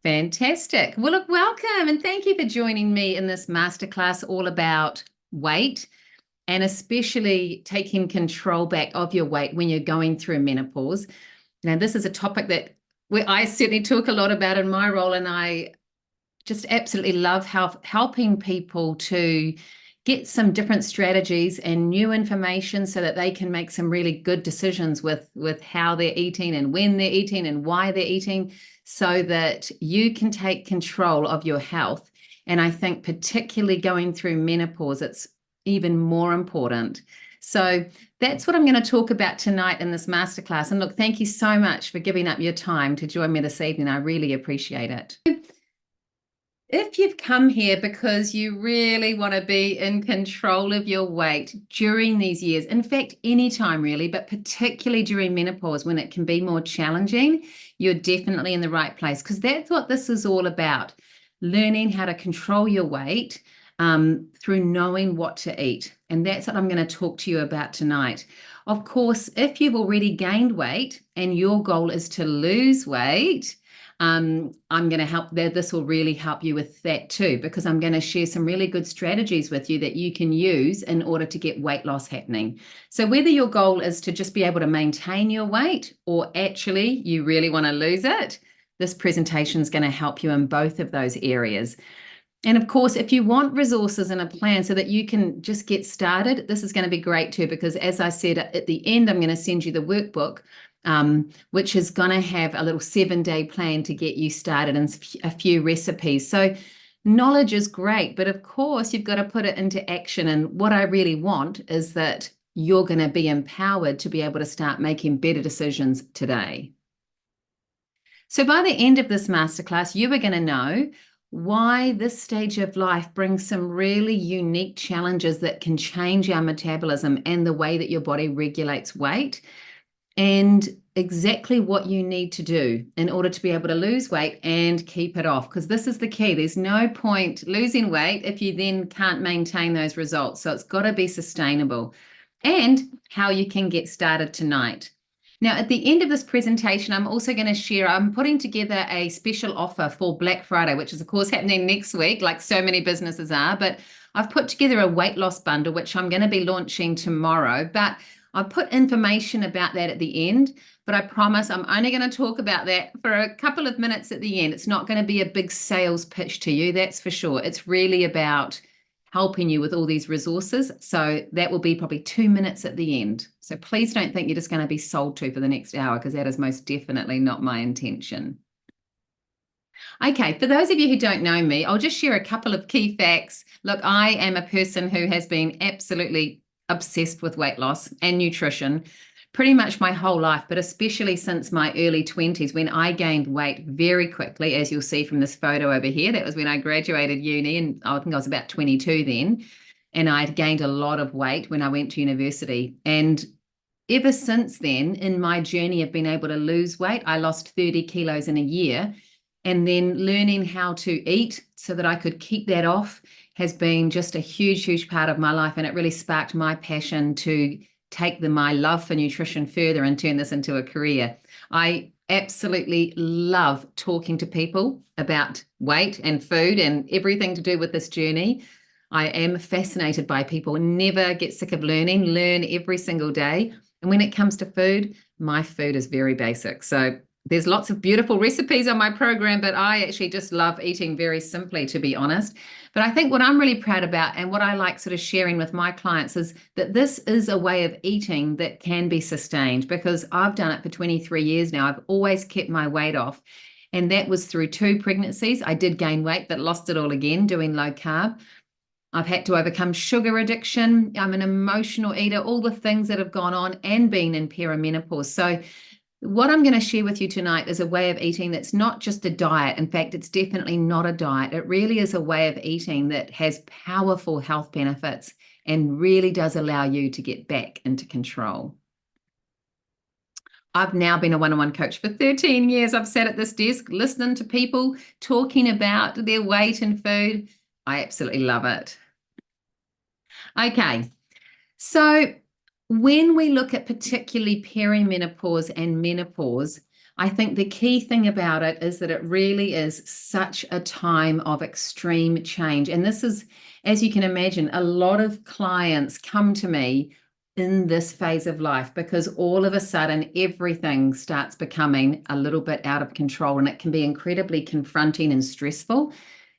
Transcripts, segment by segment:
Fantastic. Well, look, welcome and thank you for joining me in this masterclass all about weight and especially taking control back of your weight when you're going through menopause. Now, this is a topic that where I certainly talk a lot about in my role, and I just absolutely love helping people to get some different strategies and new information so that they can make some really good decisions with how they're eating and when they're eating and why they're eating so that you can take control of your health. And I think particularly going through menopause, it's even more important. So that's what I'm going to talk about tonight in this masterclass. And look, thank you so much for giving up your time to join me this evening. I really appreciate it. If you've come here because you really want to be in control of your weight during these years, in fact, anytime really, but particularly during menopause when it can be more challenging, you're definitely in the right place because that's what this is all about, learning how to control your weight through knowing what to eat. And that's what I'm going to talk to you about tonight. Of course, if you've already gained weight and your goal is to lose weight, I'm going to help there. This will really help you with that too, because I'm going to share some really good strategies with you that you can use in order to get weight loss happening. So whether your goal is to just be able to maintain your weight or actually you really want to lose it, this presentation is going to help you in both of those areas. And of course, if you want resources and a plan so that you can just get started, this is going to be great too, because as I said, at the end, I'm going to send you the workbook, which is going to have a little 7-day plan to get you started and a few recipes. So knowledge is great, but of course, you've got to put it into action. And what I really want is that you're going to be empowered to be able to start making better decisions today. So by the end of this masterclass, you are going to know why this stage of life brings some really unique challenges that can change our metabolism and the way that your body regulates weight, and exactly what you need to do in order to be able to lose weight and keep it off, because this is the key. There's no point losing weight if you then can't maintain those results. So it's got to be sustainable, and how you can get started tonight. Now, at the end of this presentation, I'm also going to share, I'm putting together a special offer for Black Friday, which is, of course, happening next week, like so many businesses are. But I've put together a weight loss bundle, which I'm going to be launching tomorrow. But I'll put information about that at the end. But I promise I'm only going to talk about that for a couple of minutes at the end. It's not going to be a big sales pitch to you, that's for sure. It's really about helping you with all these resources. So that will be probably 2 minutes at the end. So please don't think you're just going to be sold to for the next hour, because that is most definitely not my intention. Okay, for those of you who don't know me, I'll just share a couple of key facts. Look, I am a person who has been absolutely obsessed with weight loss and nutrition pretty much my whole life, but especially since my early 20s when I gained weight very quickly, as you'll see from this photo over here. That was when I graduated uni, and I think I was about 22 then, and I'd gained a lot of weight when I went to university. And ever since then, in my journey of being able to lose weight, I lost 30 kilos in a year. And then learning how to eat so that I could keep that off has been just a huge, huge part of my life. And it really sparked my passion to take my love for nutrition further and turn this into a career. I absolutely love talking to people about weight and food and everything to do with this journey. I am fascinated by people, never get sick of learn every single day. And when it comes to food, my food is very basic. So there's lots of beautiful recipes on my program, but I actually just love eating very simply, to be honest. But I think what I'm really proud about and what I like sort of sharing with my clients is that this is a way of eating that can be sustained, because I've done it for 23 years now. I've always kept my weight off. And that was through 2 pregnancies. I did gain weight, but lost it all again doing low carb. I've had to overcome sugar addiction. I'm an emotional eater, all the things that have gone on, and been in perimenopause. So what I'm going to share with you tonight is a way of eating that's not just a diet. In fact, it's definitely not a diet. It really is a way of eating that has powerful health benefits and really does allow you to get back into control. I've now been a one-on-one coach for 13 years. I've sat at this desk listening to people talking about their weight and food. I absolutely love it. Okay, so when we look at particularly perimenopause and menopause, I think the key thing about it is that it really is such a time of extreme change. And this is, as you can imagine, a lot of clients come to me in this phase of life because all of a sudden everything starts becoming a little bit out of control, and it can be incredibly confronting and stressful.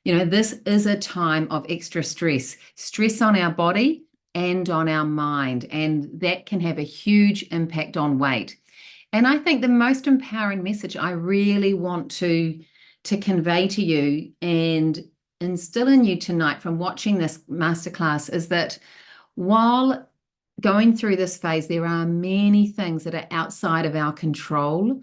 This is a time of extra stress on our body and on our mind, and that can have a huge impact on weight. And I think the most empowering message I really want to convey to you and instill in you tonight from watching this masterclass is that while going through this phase, there are many things that are outside of our control.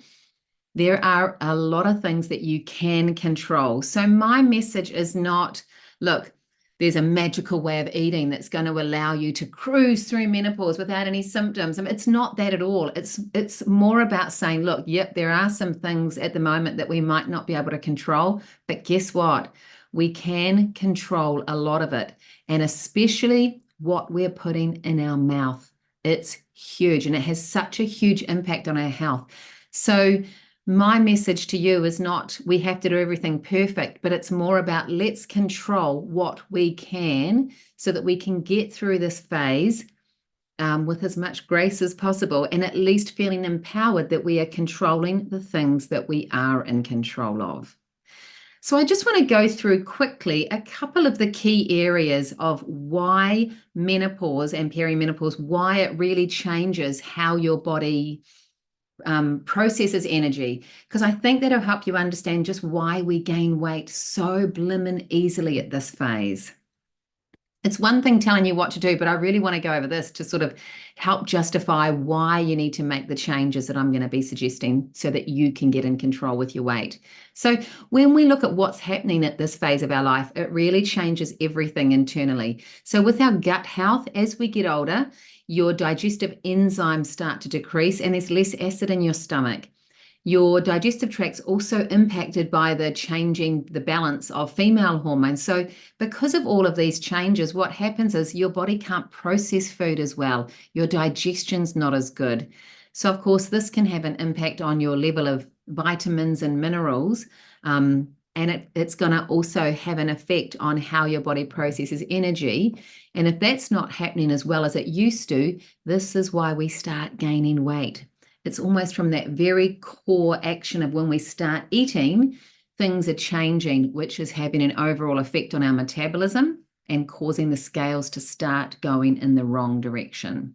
There are a lot of things that you can control. So my message is not, look, there's a magical way of eating that's going to allow you to cruise through menopause without any symptoms. I mean, it's not that at all. It's more about saying, look, yep, there are some things at the moment that we might not be able to control, but guess what? We can control a lot of it, and especially what we're putting in our mouth. It's huge, and it has such a huge impact on our health. So my message to you is not we have to do everything perfect, but it's more about let's control what we can so that we can get through this phase with as much grace as possible, and at least feeling empowered that we are controlling the things that we are in control of. So I just want to go through quickly a couple of the key areas of why menopause and perimenopause, why it really changes how your body processes energy, because I think that'll help you understand just why we gain weight so blimmin' easily at this phase. It's one thing telling you what to do, but I really want to go over this to sort of help justify why you need to make the changes that I'm going to be suggesting so that you can get in control with your weight. So when we look at what's happening at this phase of our life, it really changes everything internally. So with our gut health, as we get older, your digestive enzymes start to decrease and there's less acid in your stomach. Your digestive tract's also impacted by the balance of female hormones. So because of all of these changes, what happens is your body can't process food as well. Your digestion's not as good. So of course, this can have an impact on your level of vitamins and minerals. And it's going to also have an effect on how your body processes energy. And if that's not happening as well as it used to, this is why we start gaining weight. It's almost from that very core action of when we start eating, things are changing, which is having an overall effect on our metabolism and causing the scales to start going in the wrong direction.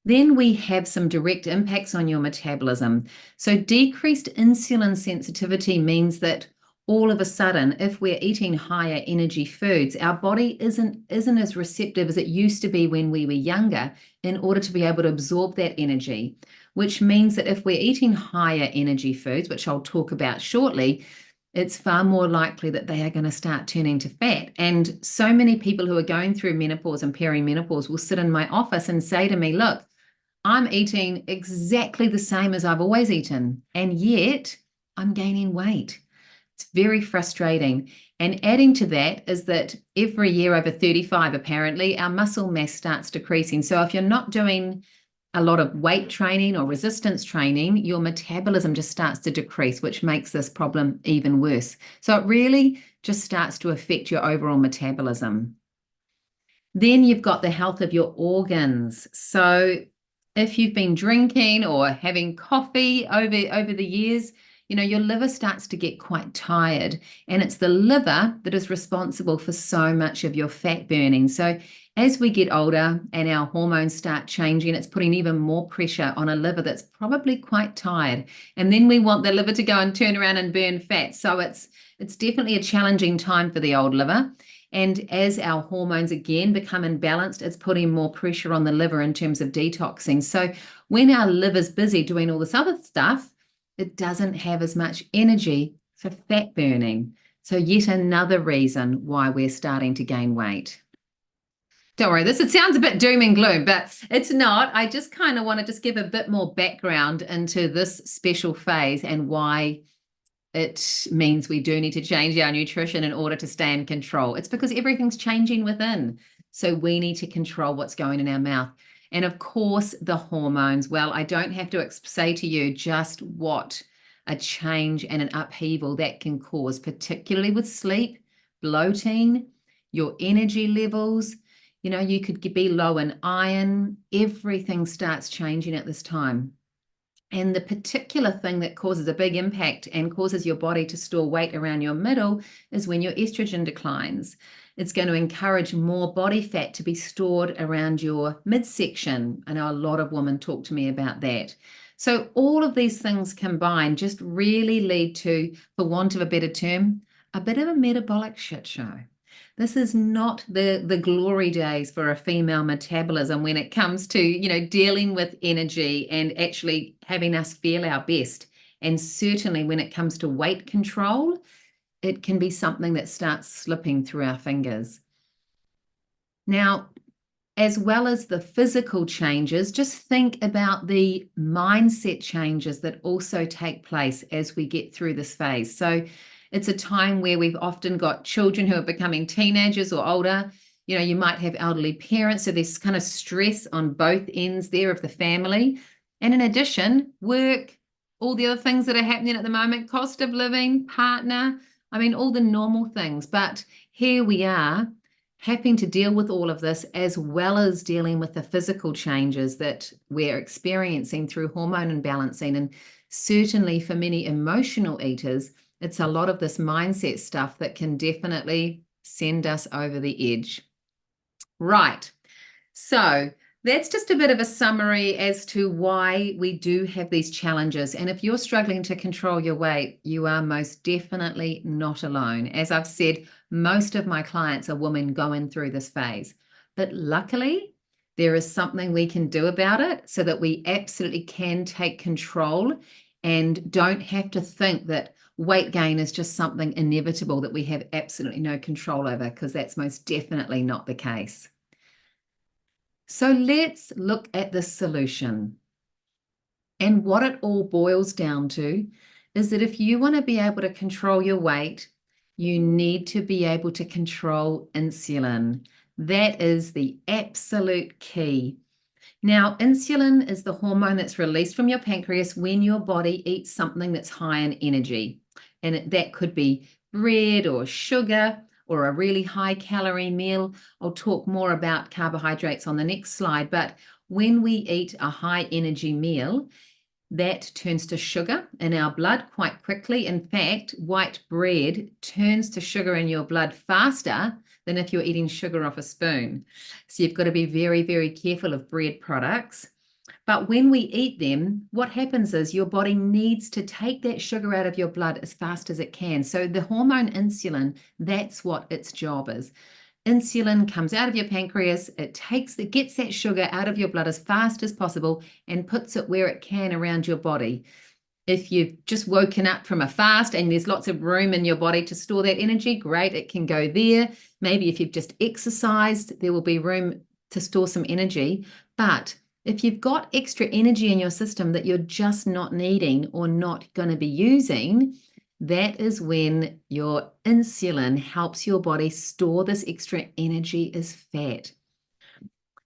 Then we have some direct impacts on your metabolism. So decreased insulin sensitivity means that all of a sudden, if we're eating higher energy foods, our body isn't as receptive as it used to be when we were younger in order to be able to absorb that energy, which means that if we're eating higher energy foods, which I'll talk about shortly, it's far more likely that they are going to start turning to fat. And so many people who are going through menopause and perimenopause will sit in my office and say to me, look, I'm eating exactly the same as I've always eaten, and yet I'm gaining weight. It's very frustrating. And adding to that is that every year over 35, apparently, our muscle mass starts decreasing. So if you're not doing a lot of weight training or resistance training, your metabolism just starts to decrease, which makes this problem even worse. So it really just starts to affect your overall metabolism. Then you've got the health of your organs. So if you've been drinking or having coffee over the years, your liver starts to get quite tired, and it's the liver that is responsible for so much of your fat burning. So as we get older and our hormones start changing, it's putting even more pressure on a liver that's probably quite tired. And then we want the liver to go and turn around and burn fat. So it's definitely a challenging time for the old liver. And as our hormones again become imbalanced, it's putting more pressure on the liver in terms of detoxing. So when our liver's busy doing all this other stuff, it doesn't have as much energy for fat burning. So yet another reason why we're starting to gain weight. Don't worry, it sounds a bit doom and gloom, but it's not. I just kind of want to just give a bit more background into this special phase and why it means we do need to change our nutrition in order to stay in control. It's because everything's changing within. So we need to control what's going in our mouth. And of course, the hormones. Well, I don't have to say to you just what a change and an upheaval that can cause, particularly with sleep, bloating, your energy levels. You know, you could be low in iron. Everything starts changing at this time. And the particular thing that causes a big impact and causes your body to store weight around your middle is when your estrogen declines. It's going to encourage more body fat to be stored around your midsection. I know a lot of women talk to me about that. So all of these things combined just really lead to, for want of a better term, a bit of a metabolic shit show. This is not the glory days for a female metabolism when it comes to, you know, dealing with energy and actually having us feel our best. And certainly when it comes to weight control, it can be something that starts slipping through our fingers. Now, as well as the physical changes, just think about the mindset changes that also take place as we get through this phase. So it's a time where we've often got children who are becoming teenagers or older. You know, you might have elderly parents, so there's kind of stress on both ends there of the family. And in addition, work, all the other things that are happening at the moment, cost of living, partner, I mean, all the normal things. But here we are, having to deal with all of this, as well as dealing with the physical changes that we're experiencing through hormone imbalancing. And certainly for many emotional eaters, it's a lot of this mindset stuff that can definitely send us over the edge. Right. So that's just a bit of a summary as to why we do have these challenges. And if you're struggling to control your weight, you are most definitely not alone. As I've said, most of my clients are women going through this phase. But luckily, there is something we can do about it so that we absolutely can take control and don't have to think that weight gain is just something inevitable that we have absolutely no control over, because that's most definitely not the case. So let's look at the solution. And what it all boils down to is that if you want to be able to control your weight, you need to be able to control insulin. That is the absolute key. Now, insulin is the hormone that's released from your pancreas when your body eats something that's high in energy. And that could be bread or sugar or a really high calorie meal. I'll talk more about carbohydrates on the next slide. But when we eat a high energy meal, that turns to sugar in our blood quite quickly. In fact, white bread turns to sugar in your blood faster than if you're eating sugar off a spoon. So you've got to be very, very careful of bread products. But when we eat them, what happens is your body needs to take that sugar out of your blood as fast as it can. So the hormone insulin, that's what its job is. Insulin comes out of your pancreas, it gets that sugar out of your blood as fast as possible and puts it where it can around your body. If you've just woken up from a fast and there's lots of room in your body to store that energy, great, it can go there. Maybe if you've just exercised, there will be room to store some energy. But if you've got extra energy in your system that you're just not needing or not going to be using, that is when your insulin helps your body store this extra energy as fat.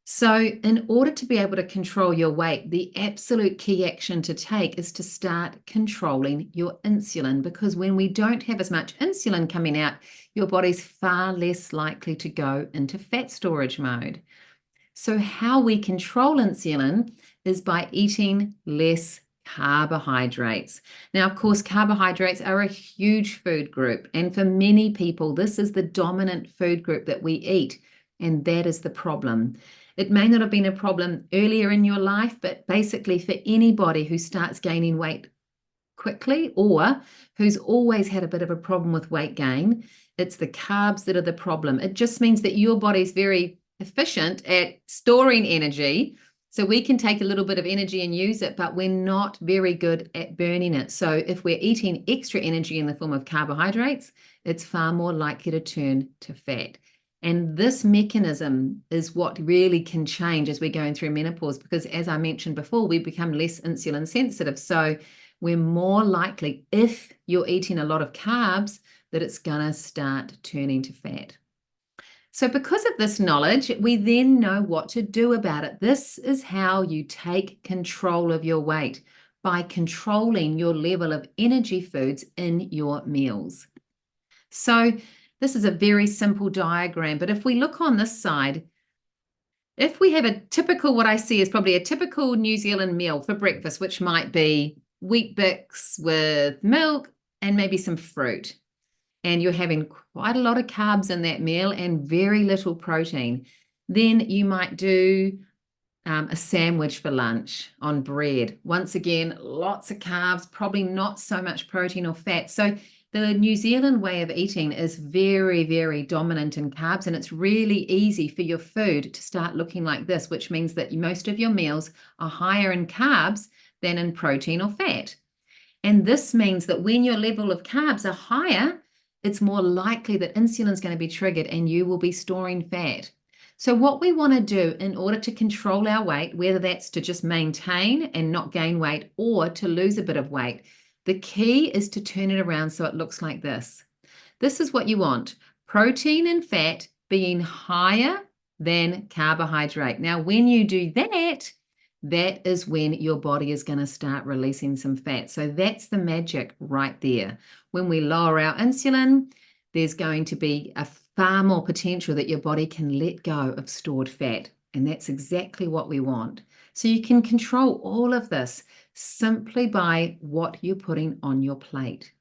So in order to be able to control your weight, the absolute key action to take is to start controlling your insulin, because when we don't have as much insulin coming out, your body's far less likely to go into fat storage mode. So how we control insulin is by eating less carbohydrates. Now, of course, carbohydrates are a huge food group, and for many people, this is the dominant food group that we eat, and that is the problem. It may not have been a problem earlier in your life, but basically for anybody who starts gaining weight quickly or who's always had a bit of a problem with weight gain, it's the carbs that are the problem. It just means that your body's very efficient at storing energy. So we can take a little bit of energy and use it, but we're not very good at burning it. So if we're eating extra energy in the form of carbohydrates, it's far more likely to turn to fat. And this mechanism is what really can change as we're going through menopause, because as I mentioned before, we become less insulin sensitive. So we're more likely, if you're eating a lot of carbs, that it's going to start turning to fat. So because of this knowledge, we then know what to do about it. This is how you take control of your weight, by controlling your level of energy foods in your meals. So this is a very simple diagram, but if we look on this side, if we have a typical, what I see is probably a typical New Zealand meal for breakfast, which might be wheat bix with milk and maybe some fruit, and you're having quite a lot of carbs in that meal and very little protein, then you might do a sandwich for lunch on bread. Once again, lots of carbs, probably not so much protein or fat. So the New Zealand way of eating is very, very dominant in carbs, and it's really easy for your food to start looking like this, which means that most of your meals are higher in carbs than in protein or fat. And this means that when your level of carbs are higher, it's more likely that insulin is going to be triggered and you will be storing fat. So what we want to do in order to control our weight, whether that's to just maintain and not gain weight or to lose a bit of weight, the key is to turn it around so it looks like this. This is what you want: protein and fat being higher than carbohydrate. Now, when you do that, that is when your body is going to start releasing some fat. So that's the magic right there. When we lower our insulin, there's going to be a far more potential that your body can let go of stored fat. And that's exactly what we want. So you can control all of this simply by what you're putting on your plate.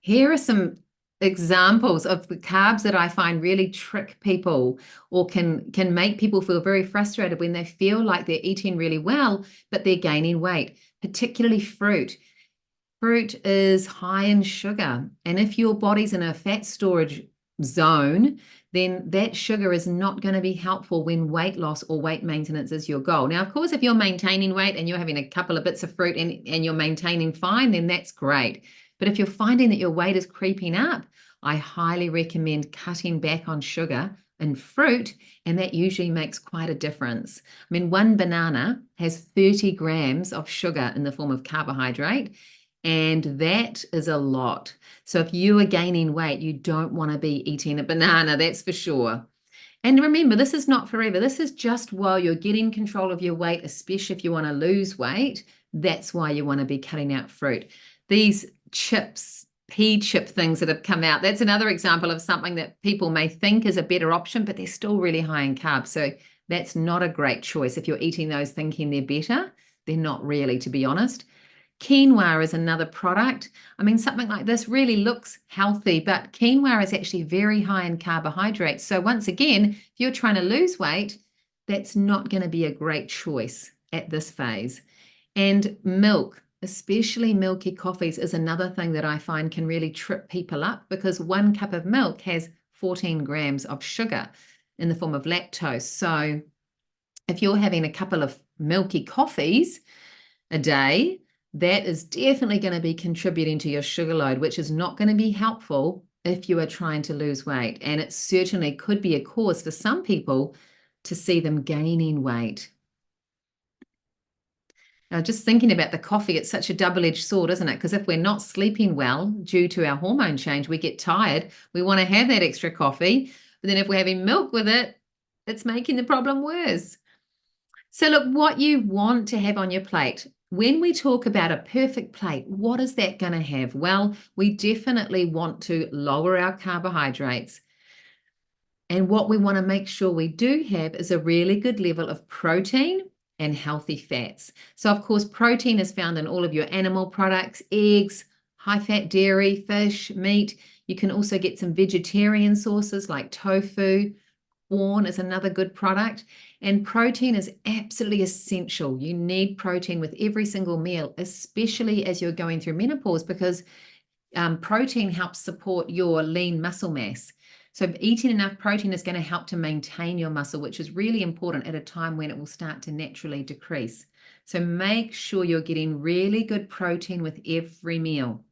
Here are some examples of the carbs that I find really trick people, or can make people feel very frustrated when they feel like they're eating really well, but they're gaining weight, particularly fruit. Fruit is high in sugar, and if your body's in a fat storage zone, then that sugar is not going to be helpful when weight loss or weight maintenance is your goal. Now, of course, if you're maintaining weight and you're having a couple of bits of fruit and you're maintaining fine, then that's great. But if you're finding that your weight is creeping up, I highly recommend cutting back on sugar and fruit, and that usually makes quite a difference. I mean, one banana has 30 grams of sugar in the form of carbohydrate, and that is a lot. So if you are gaining weight, you don't want to be eating a banana, that's for sure. And remember, this is not forever. This is just while you're getting control of your weight, especially if you want to lose weight. That's why you want to be cutting out fruit. These chips, pea chip things that have come out, that's another example of something that people may think is a better option, but they're still really high in carbs. So that's not a great choice. If you're eating those thinking they're better, they're not really, to be honest. Quinoa is another product. I mean, something like this really looks healthy, but quinoa is actually very high in carbohydrates. So once again, if you're trying to lose weight, that's not going to be a great choice at this phase. And milk, especially milky coffees, is another thing that I find can really trip people up, because 1 cup of milk has 14 grams of sugar in the form of lactose. So if you're having a couple of milky coffees a day, that is definitely going to be contributing to your sugar load, which is not going to be helpful if you are trying to lose weight. And it certainly could be a cause for some people to see them gaining weight. Now, just thinking about the coffee, it's such a double-edged sword, isn't it? Because if we're not sleeping well due to our hormone change, we get tired, we want to have that extra coffee. But then if we're having milk with it, it's making the problem worse. So look, what you want to have on your plate. When we talk about a perfect plate, what is that going to have? Well, we definitely want to lower our carbohydrates. And what we want to make sure we do have is a really good level of protein and healthy fats. So, of course, protein is found in all of your animal products, eggs, high-fat dairy, fish, meat. You can also get some vegetarian sources like tofu. Corn is another good product. And protein is absolutely essential. You need protein with every single meal, especially as you're going through menopause, because protein helps support your lean muscle mass. So eating enough protein is going to help to maintain your muscle, which is really important at a time when it will start to naturally decrease. So make sure you're getting really good protein with every meal.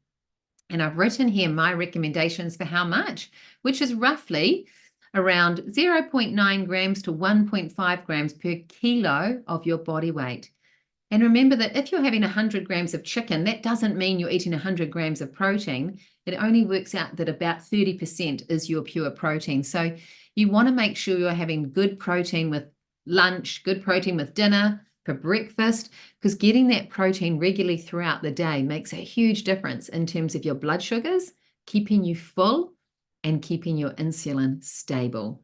And I've written here my recommendations for how much, which is roughly around 0.9 grams to 1.5 grams per kilo of your body weight. And remember that if you're having 100 grams of chicken, that doesn't mean you're eating 100 grams of protein. It only works out that about 30% is your pure protein. So you want to make sure you're having good protein with lunch, good protein with dinner, for breakfast, because getting that protein regularly throughout the day makes a huge difference in terms of your blood sugars, keeping you full and keeping your insulin stable.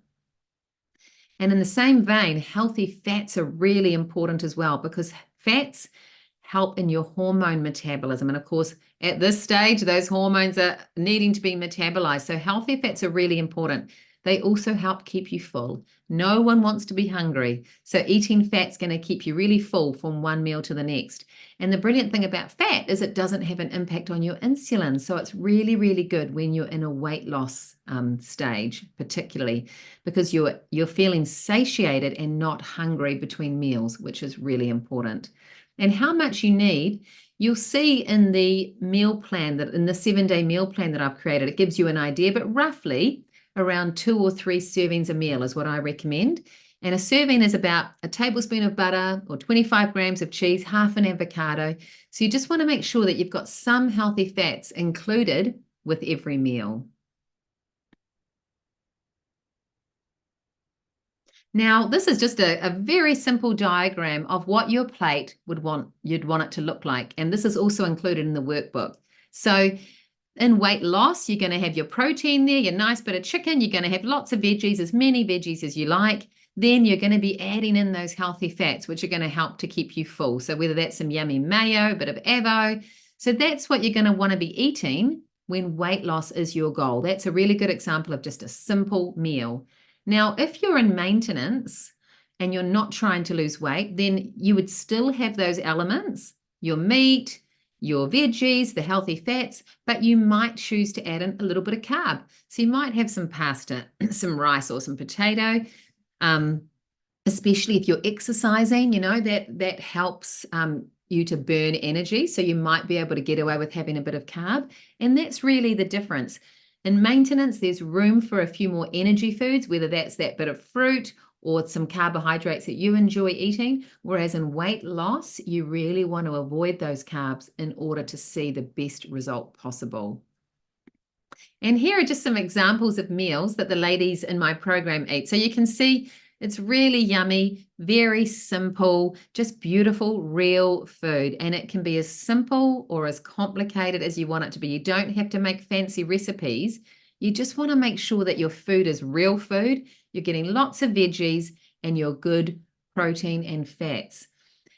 And in the same vein, healthy fats are really important as well, because fats help in your hormone metabolism. And of course, at this stage, those hormones are needing to be metabolized. So healthy fats are really important. They also help keep you full. No one wants to be hungry. So eating fat's going to keep you really full from one meal to the next. And the brilliant thing about fat is it doesn't have an impact on your insulin. So it's really, really good when you're in a weight loss stage, particularly because you're feeling satiated and not hungry between meals, which is really important. And how much you need, you'll see in the meal plan, that in the 7-day meal plan that I've created, it gives you an idea, but roughly around 2 or 3 servings a meal is what I recommend. And a serving is about a tablespoon of butter or 25 grams of cheese, half an avocado. So you just want to make sure that you've got some healthy fats included with every meal. Now, this is just a very simple diagram of what your plate you'd want it to look like. And this is also included in the workbook. So in weight loss, you're going to have your protein there, your nice bit of chicken. You're going to have lots of veggies, as many veggies as you like. Then you're going to be adding in those healthy fats, which are going to help to keep you full. So whether that's some yummy mayo, a bit of avo. So that's what you're going to want to be eating when weight loss is your goal. That's a really good example of just a simple meal. Now, if you're in maintenance and you're not trying to lose weight, then you would still have those elements, your meat, your veggies, the healthy fats, but you might choose to add in a little bit of carb. So you might have some pasta, some rice or some potato, especially if you're exercising, that helps you to burn energy. So you might be able to get away with having a bit of carb. And that's really the difference. In maintenance, there's room for a few more energy foods, whether that's that bit of fruit or some carbohydrates that you enjoy eating, whereas in weight loss, you really want to avoid those carbs in order to see the best result possible. And here are just some examples of meals that the ladies in my program eat. So you can see it's really yummy, very simple, just beautiful, real food. And it can be as simple or as complicated as you want it to be. You don't have to make fancy recipes. You just want to make sure that your food is real food. You're getting lots of veggies and your good protein and fats.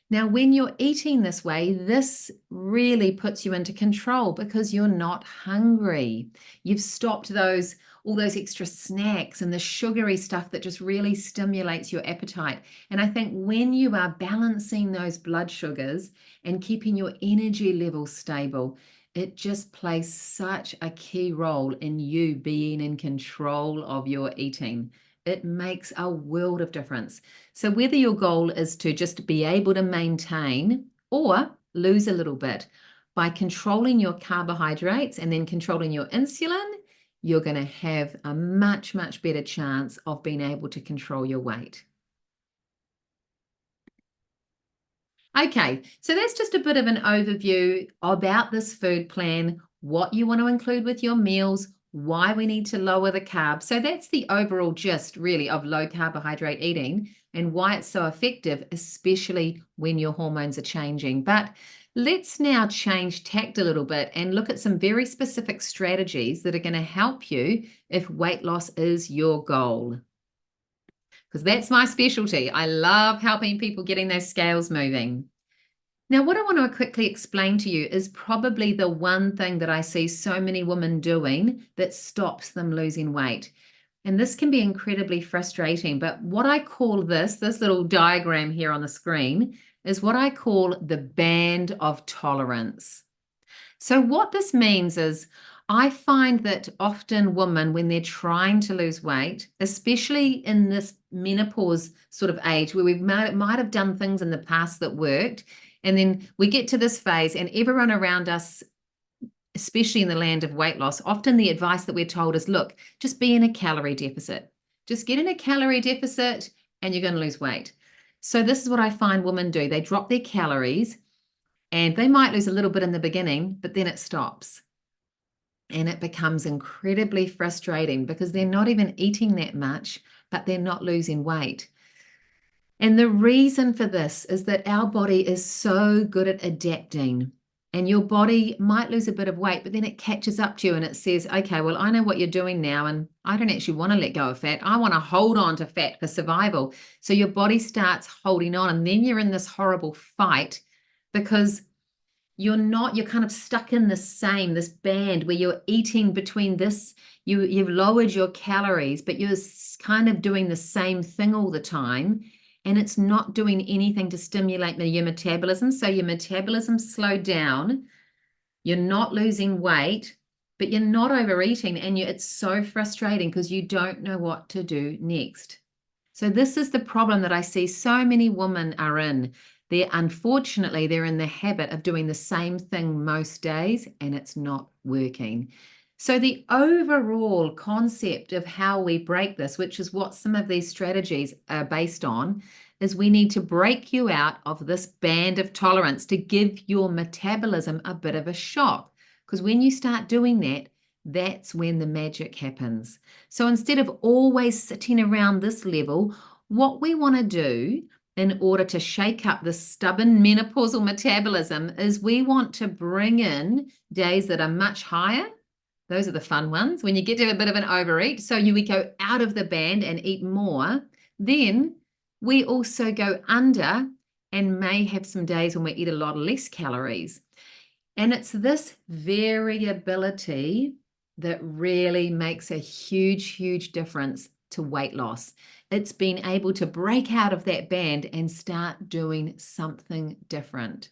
Now, when you're eating this way, this really puts you into control because you're not hungry. You've stopped all those extra snacks and the sugary stuff that just really stimulates your appetite. And I think when you are balancing those blood sugars and keeping your energy levels stable, it just plays such a key role in you being in control of your eating. It makes a world of difference. So whether your goal is to just be able to maintain or lose a little bit, by controlling your carbohydrates and then controlling your insulin, you're going to have a much, much better chance of being able to control your weight. Okay, so that's just a bit of an overview about this food plan, what you want to include with your meals, why we need to lower the carbs. So that's the overall gist, really, of low carbohydrate eating and why it's so effective, especially when your hormones are changing. But let's now change tact a little bit and look at some very specific strategies that are going to help you if weight loss is your goal. Because that's my specialty. I love helping people getting those scales moving. Now, what I want to quickly explain to you is probably the one thing that I see so many women doing that stops them losing weight. And this can be incredibly frustrating, but what I call this little diagram here on the screen is what I call the band of tolerance. So what this means is I find that often women, when they're trying to lose weight, especially in this menopause sort of age where we might have done things in the past that worked, and then we get to this phase and everyone around us, especially in the land of weight loss, often the advice that we're told is, look, just be in a calorie deficit. Just get in a calorie deficit and you're going to lose weight. So this is what I find women do. They drop their calories and they might lose a little bit in the beginning, but then it stops. And it becomes incredibly frustrating because they're not even eating that much, but they're not losing weight. And the reason for this is that our body is so good at adapting. And your body might lose a bit of weight, but then it catches up to you and it says, okay, well, I know what you're doing now, and I don't actually want to let go of fat. I want to hold on to fat for survival. So your body starts holding on, and then you're in this horrible fight because you're kind of stuck in this band where you're eating between this, you've lowered your calories, but you're kind of doing the same thing all the time. And it's not doing anything to stimulate your metabolism. So your metabolism slowed down. You're not losing weight, but you're not overeating. And it's so frustrating because you don't know what to do next. So this is the problem that I see so many women are in. Unfortunately, they're in the habit of doing the same thing most days, and it's not working. So the overall concept of how we break this, which is what some of these strategies are based on, is we need to break you out of this band of tolerance to give your metabolism a bit of a shock. Because when you start doing that, that's when the magic happens. So instead of always sitting around this level, what we want to do in order to shake up the stubborn menopausal metabolism is we want to bring in days that are much higher. Those are the fun ones, when you get to a bit of an overeat. So we go out of the band and eat more. Then we also go under and may have some days when we eat a lot less calories. And it's this variability that really makes a huge, huge difference to weight loss. It's been able to break out of that band and start doing something different.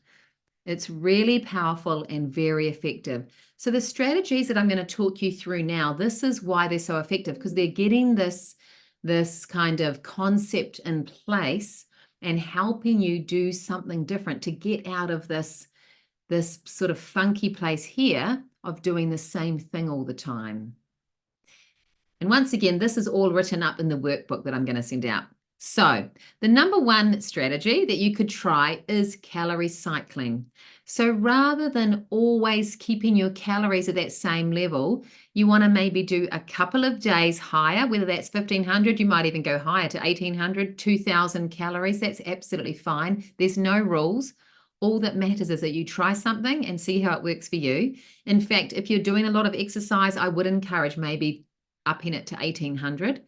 It's really powerful and very effective. So the strategies that I'm going to talk you through now, this is why they're so effective, because they're getting this kind of concept in place and helping you do something different to get out of this sort of funky place here of doing the same thing all the time. And once again, this is all written up in the workbook that I'm going to send out. So the number one strategy that you could try is calorie cycling. So rather than always keeping your calories at that same level, you want to maybe do a couple of days higher, whether that's 1,500, you might even go higher to 1,800, 2,000 calories. That's absolutely fine. There's no rules. All that matters is that you try something and see how it works for you. In fact, if you're doing a lot of exercise, I would encourage maybe upping it to 1,800.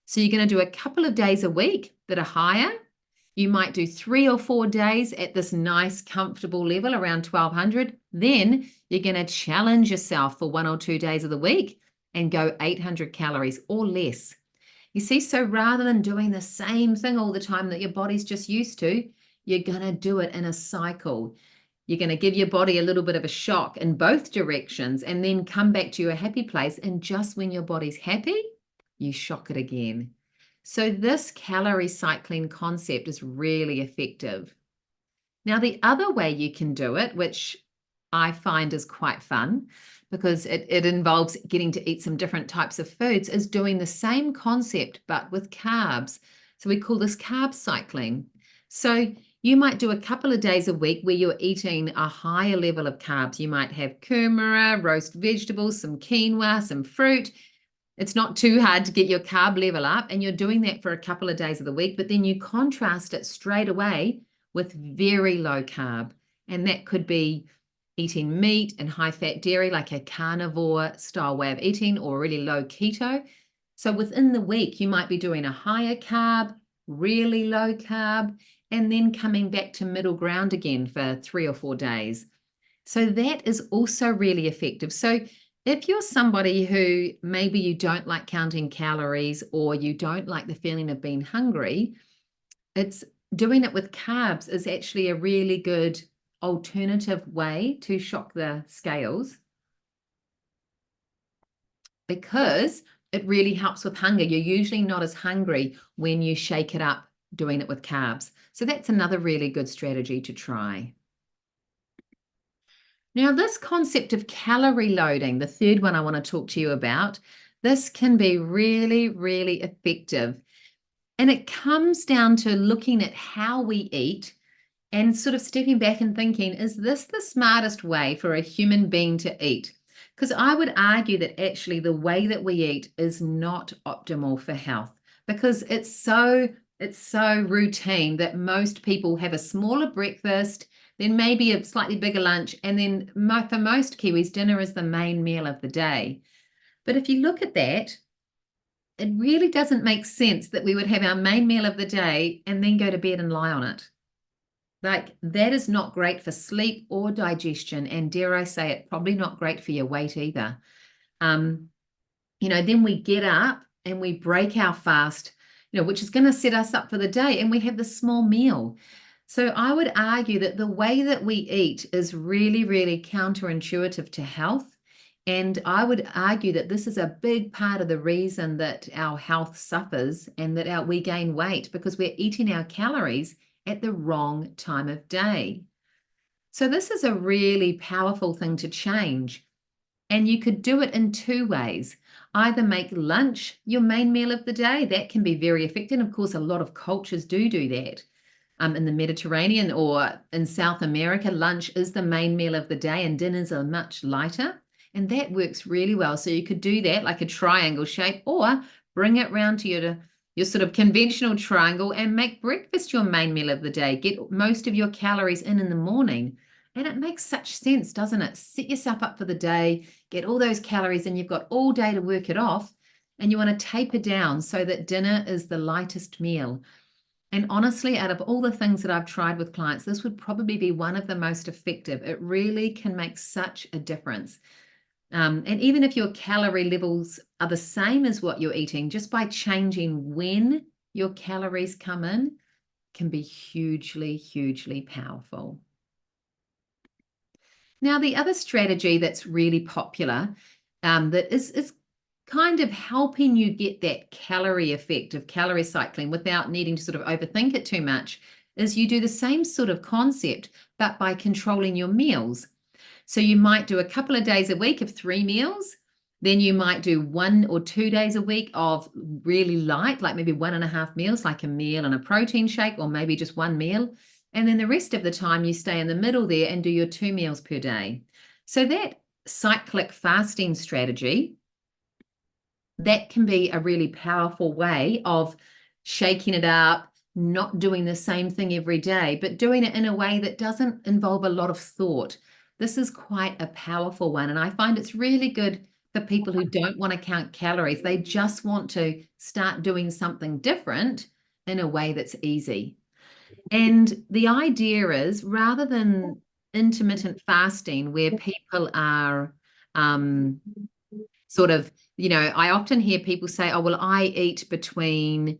So you're going to do a couple of days a week that are higher. You might do 3 or 4 days at this nice, comfortable level around 1,200. Then you're going to challenge yourself for 1 or 2 days of the week and go 800 calories or less. You see, so rather than doing the same thing all the time that your body's just used to, you're going to do it in a cycle. You're going to give your body a little bit of a shock in both directions and then come back to your happy place. And just when your body's happy, you shock it again. So this calorie cycling concept is really effective. Now, the other way you can do it, which I find is quite fun because it involves getting to eat some different types of foods, is doing the same concept but with carbs. So we call this carb cycling. So you might do a couple of days a week where you're eating a higher level of carbs. You might have kumara, roast vegetables, some quinoa, some fruit. It's not too hard to get your carb level up, and you're doing that for a couple of days of the week, but then you contrast it straight away with very low carb. And that could be eating meat and high-fat dairy, like a carnivore style way of eating, or really low keto. So within the week, you might be doing a higher carb, really low carb, and then coming back to middle ground again for 3 or 4 days. So that is also really effective. So if you're somebody who maybe you don't like counting calories or you don't like the feeling of being hungry, it's doing it with carbs is actually a really good alternative way to shock the scales, because it really helps with hunger. You're usually not as hungry when you shake it up doing it with carbs. So that's another really good strategy to try. Now, this concept of calorie loading, the third one I want to talk to you about, this can be really, really effective. And it comes down to looking at how we eat and sort of stepping back and thinking, is this the smartest way for a human being to eat? Because I would argue that actually the way that we eat is not optimal for health, because it's so routine that most people have a smaller breakfast, then maybe a slightly bigger lunch, and then for most Kiwis, dinner is the main meal of the day. But if you look at that, it really doesn't make sense that we would have our main meal of the day and then go to bed and lie on it. Like, that is not great for sleep or digestion, and dare I say it, probably not great for your weight either. Then we get up and we break our fast, which is going to set us up for the day, and we have the small meal. So I would argue that the way that we eat is really, really counterintuitive to health. And I would argue that this is a big part of the reason that our health suffers and that we gain weight, because we're eating our calories at the wrong time of day. So this is a really powerful thing to change. And you could do it in two ways. Either make lunch your main meal of the day. That can be very effective. Of course, a lot of cultures do that. In the Mediterranean or in South America, lunch is the main meal of the day and dinners are much lighter. And that works really well. So you could do that like a triangle shape, or bring it round to your sort of conventional triangle and make breakfast your main meal of the day. Get most of your calories in the morning. And it makes such sense, doesn't it? Set yourself up for the day, get all those calories, and you've got all day to work it off. And you want to taper down so that dinner is the lightest meal. And honestly, out of all the things that I've tried with clients, this would probably be one of the most effective. It really can make such a difference. And even if your calorie levels are the same as what you're eating, just by changing when your calories come in can be hugely, hugely powerful. Now, the other strategy that's really popular, that is kind of helping you get that calorie effect of calorie cycling without needing to sort of overthink it too much, is you do the same sort of concept, but by controlling your meals. So you might do a couple of days a week of 3 meals. Then you might do 1 or 2 days a week of really light, like maybe 1.5 meals, like a meal and a protein shake, or maybe just 1 meal. And then the rest of the time you stay in the middle there and do your 2 meals per day. So that cyclic fasting strategy, that can be a really powerful way of shaking it up, not doing the same thing every day, but doing it in a way that doesn't involve a lot of thought. This is quite a powerful one, and I find it's really good for people who don't want to count calories. They just want to start doing something different in a way that's easy. And the idea is, rather than intermittent fasting, where people are sort of, I often hear people say, oh, well, I eat between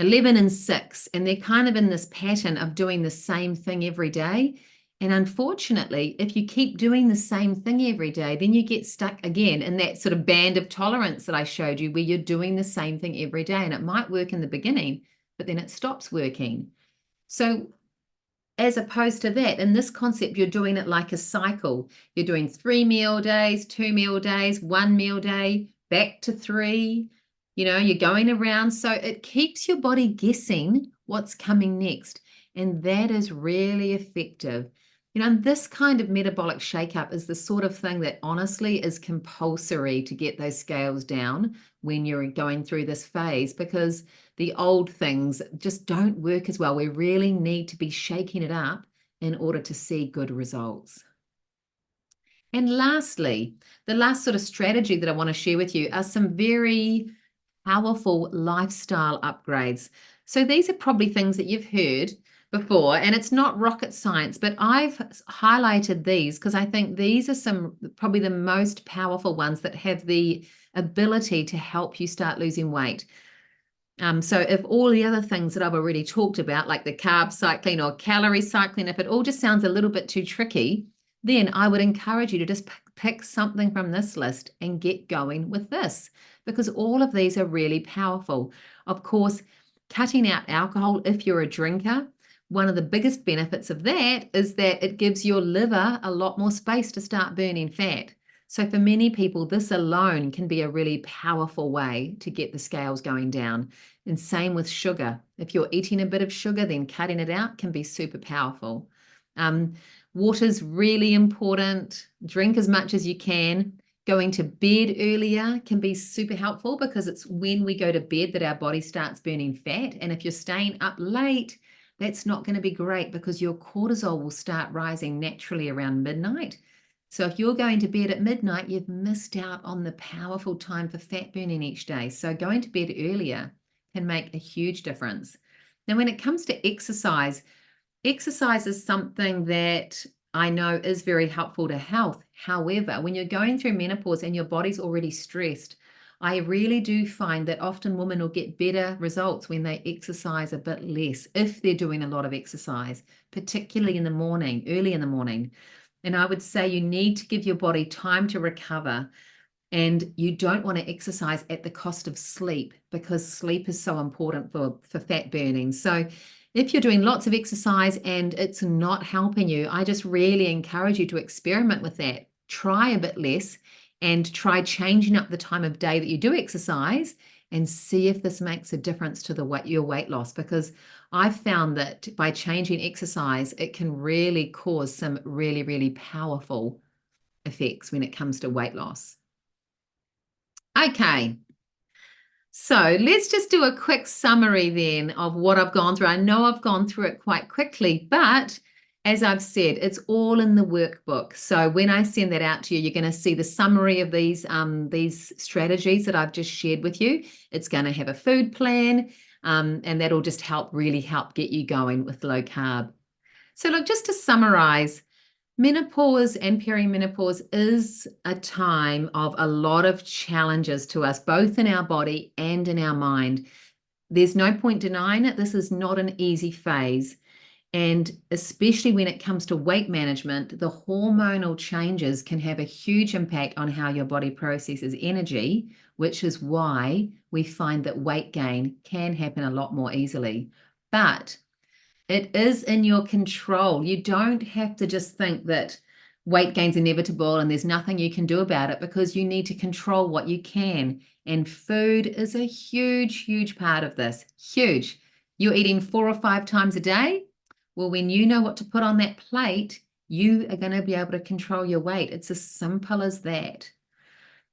11 and 6, and they're kind of in this pattern of doing the same thing every day. And unfortunately, if you keep doing the same thing every day, then you get stuck again in that sort of band of tolerance that I showed you, where you're doing the same thing every day. And it might work in the beginning, but then it stops working. So as opposed to that, in this concept, you're doing it like a cycle. You're doing 3 meal days, 2 meal days, 1 meal day, back to 3. You're going around. So it keeps your body guessing what's coming next. And that is really effective. This kind of metabolic shakeup is the sort of thing that honestly is compulsory to get those scales down when you're going through this phase, because the old things just don't work as well. We really need to be shaking it up in order to see good results. And lastly, the last sort of strategy that I want to share with you are some very powerful lifestyle upgrades. So these are probably things that you've heard before, and it's not rocket science, but I've highlighted these because I think these are probably the most powerful ones that have the ability to help you start losing weight. So if all the other things that I've already talked about, like the carb cycling or calorie cycling, if it all just sounds a little bit too tricky, then I would encourage you to just pick something from this list and get going with this, because all of these are really powerful. Of course, cutting out alcohol if you're a drinker, one of the biggest benefits of that is that it gives your liver a lot more space to start burning fat. So for many people, this alone can be a really powerful way to get the scales going down. And same with sugar. If you're eating a bit of sugar, then cutting it out can be super powerful. Water's really important. Drink as much as you can. Going to bed earlier can be super helpful because it's when we go to bed that our body starts burning fat. And if you're staying up late, that's not going to be great because your cortisol will start rising naturally around midnight. So if you're going to bed at midnight, you've missed out on the powerful time for fat burning each day. So going to bed earlier can make a huge difference. Now, when it comes to exercise is something that I know is very helpful to health. However, when you're going through menopause and your body's already stressed, I really do find that often women will get better results when they exercise a bit less, if they're doing a lot of exercise, particularly in the morning, early in the morning. And I would say you need to give your body time to recover, and you don't want to exercise at the cost of sleep because sleep is so important for fat burning. So if you're doing lots of exercise and it's not helping you, I just really encourage you to experiment with that. Try a bit less and try changing up the time of day that you do exercise and see if this makes a difference to your weight loss, because I've found that by changing exercise, it can really cause some really, really powerful effects when it comes to weight loss. Okay, so let's just do a quick summary then of what I've gone through. I know I've gone through it quite quickly, but as I've said, it's all in the workbook. So when I send that out to you, you're going to see the summary of these strategies that I've just shared with you. It's going to have a food plan, and that'll just really help get you going with low carb. So look, just to summarize, menopause and perimenopause is a time of a lot of challenges to us, both in our body and in our mind. There's no point denying it. This is not an easy phase. And especially when it comes to weight management, the hormonal changes can have a huge impact on how your body processes energy, which is why we find that weight gain can happen a lot more easily. But it is in your control. You don't have to just think that weight gain's inevitable and there's nothing you can do about it, because you need to control what you can. And food is a huge, huge part of this. Huge. You're eating 4 or 5 times a day. Well, when you know what to put on that plate, you are going to be able to control your weight. It's as simple as that.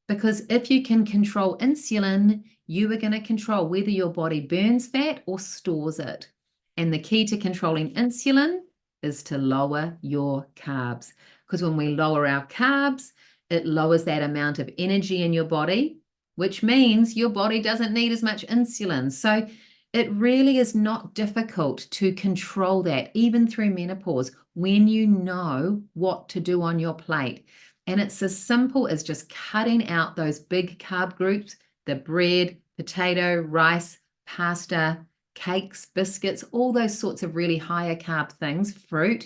Because if you can control insulin, you are going to control whether your body burns fat or stores it. And the key to controlling insulin is to lower your carbs. Because when we lower our carbs, it lowers that amount of energy in your body, which means your body doesn't need as much insulin. So it really is not difficult to control that, even through menopause, when you know what to do on your plate. And it's as simple as just cutting out those big carb groups, the bread, potato, rice, pasta, cakes, biscuits, all those sorts of really higher carb things, fruit,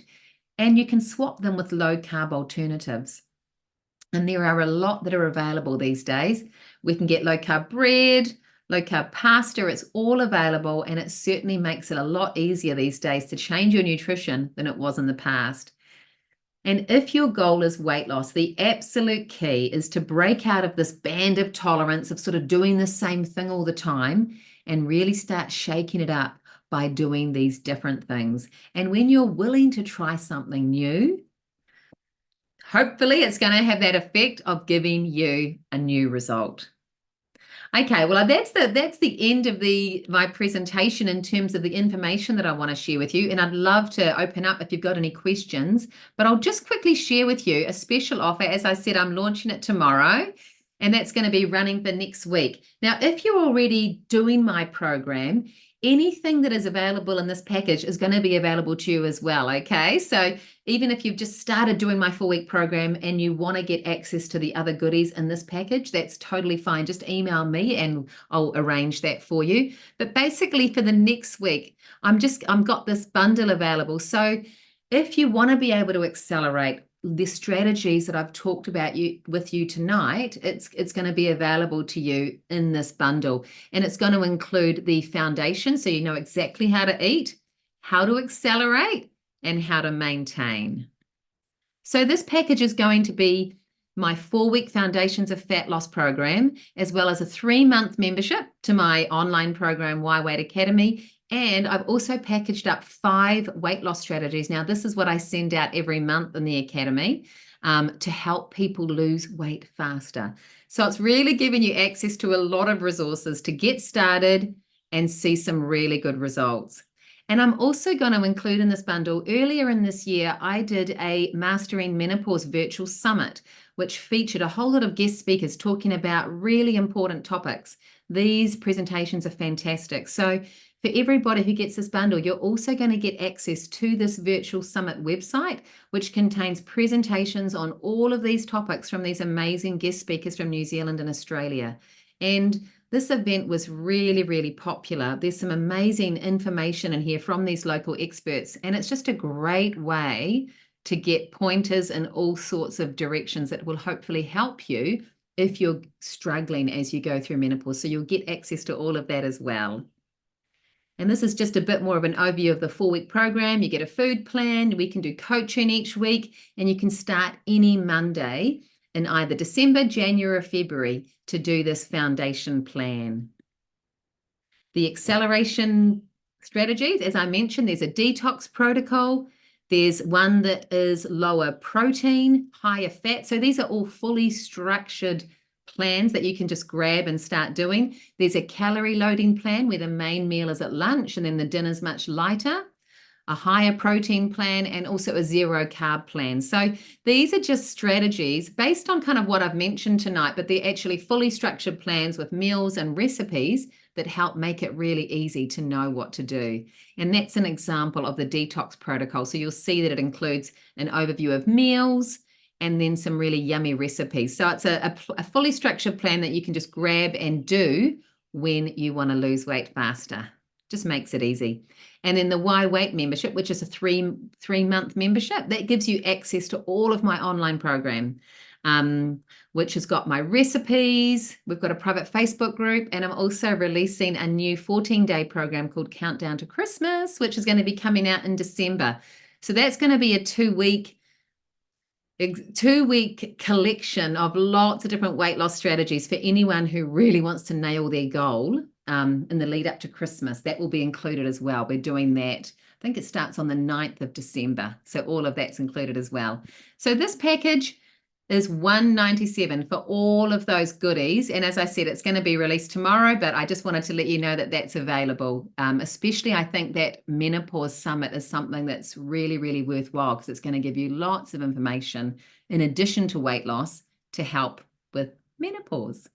and you can swap them with low carb alternatives. And there are a lot that are available these days. We can get low carb bread, low carb pasta, it's all available, and it certainly makes it a lot easier these days to change your nutrition than it was in the past. And if your goal is weight loss, the absolute key is to break out of this band of tolerance of sort of doing the same thing all the time and really start shaking it up by doing these different things. And when you're willing to try something new, hopefully it's going to have that effect of giving you a new result. Okay, well, that's the end of my presentation in terms of the information that I want to share with you. And I'd love to open up if you've got any questions, but I'll just quickly share with you a special offer. As I said, I'm launching it tomorrow, and that's going to be running for next week. Now, if you're already doing my program, anything that is available in this package is going to be available to you as well, okay? So even if you've just started doing my 4-week program and you want to get access to the other goodies in this package, that's totally fine. Just email me and I'll arrange that for you. But basically for the next week, I've got this bundle available. So if you want to be able to accelerate the strategies that I've talked about with you tonight, it's going to be available to you in this bundle. And it's going to include the foundation, so you know exactly how to eat, how to accelerate, and how to maintain. So this package is going to be my 4-week Foundations of Fat Loss program, as well as a 3-month membership to my online program, Why Weight Academy. And I've also packaged up 5 weight loss strategies. Now, this is what I send out every month in the Academy to help people lose weight faster. So it's really giving you access to a lot of resources to get started and see some really good results. And I'm also going to include in this bundle, earlier in this year, I did a Mastering Menopause virtual summit, which featured a whole lot of guest speakers talking about really important topics. These presentations are fantastic. So for everybody who gets this bundle, you're also going to get access to this virtual summit website, which contains presentations on all of these topics from these amazing guest speakers from New Zealand and Australia. And this event was really, really popular. There's some amazing information in here from these local experts, and it's just a great way to get pointers in all sorts of directions that will hopefully help you if you're struggling as you go through menopause. So you'll get access to all of that as well. And this is just a bit more of an overview of the 4-week program. You get a food plan. We can do coaching each week, and you can start any Monday in either December, January, or February to do this foundation plan. The acceleration strategies, as I mentioned, there's a detox protocol. There's one that is lower protein, higher fat. So these are all fully structured plans that you can just grab and start doing. There's a calorie loading plan where the main meal is at lunch and then the dinner's much lighter, a higher protein plan, and also a 0 carb plan. So these are just strategies based on kind of what I've mentioned tonight, but they're actually fully structured plans with meals and recipes that help make it really easy to know what to do. And that's an example of the detox protocol. So you'll see that it includes an overview of meals and then some really yummy recipes. So it's a fully structured plan that you can just grab and do when you want to lose weight faster. Just makes it easy. And then the Why Weight membership, which is a three-month membership, that gives you access to all of my online program, which has got my recipes. We've got a private Facebook group, and I'm also releasing a new 14-day program called Countdown to Christmas, which is going to be coming out in December. So that's going to be a 2-week collection of lots of different weight loss strategies for anyone who really wants to nail their goal in the lead up to Christmas. That will be included as well. We're doing that. I think it starts on the 9th of December. So all of that's included as well. So this package is $197 for all of those goodies. And as I said, it's going to be released tomorrow, but I just wanted to let you know that that's available. Especially, I think that Menopause Summit is something that's really, really worthwhile because it's going to give you lots of information in addition to weight loss to help with menopause.